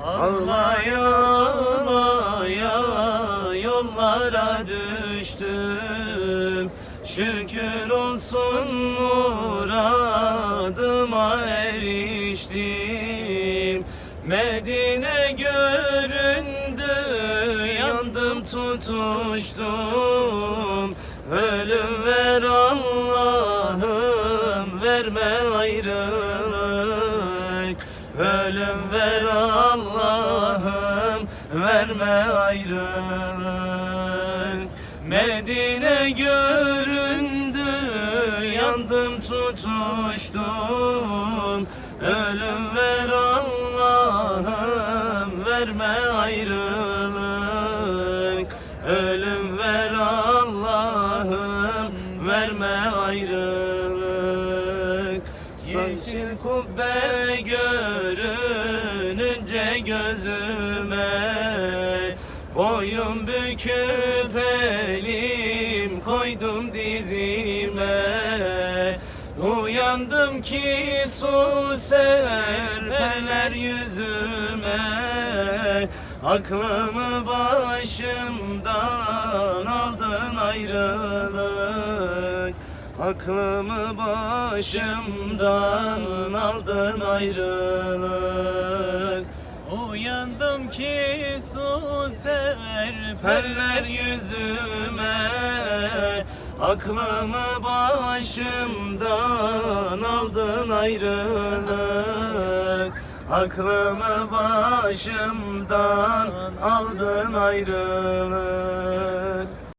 Ağlaya ağlaya yollara düştüm. Şükür olsun muradıma eriştim. Medine göründü, yandım tutuştum. Ölüm ver Allah'ım, verme ayrılık. Ölüm ver Allah'ım, verme ayrılık. Medine göründü, yandım tutuştum. Ölüm ver Allah'ım, verme ayrılık. Ölüm ver Allah'ım, verme ayrılık. Yeşil kubbe görününce gözüme, boyun büküp elim koydum dizime. Uyandım ki su serperler yüzüme. Aklımı başımdan aldın ayrılık. Aklımı başımdan aldın ayrılık. Uyandım ki su serperler yüzüme. Aklımı başımdan aldın ayrılık. Aklımı başımdan aldın ayrılık.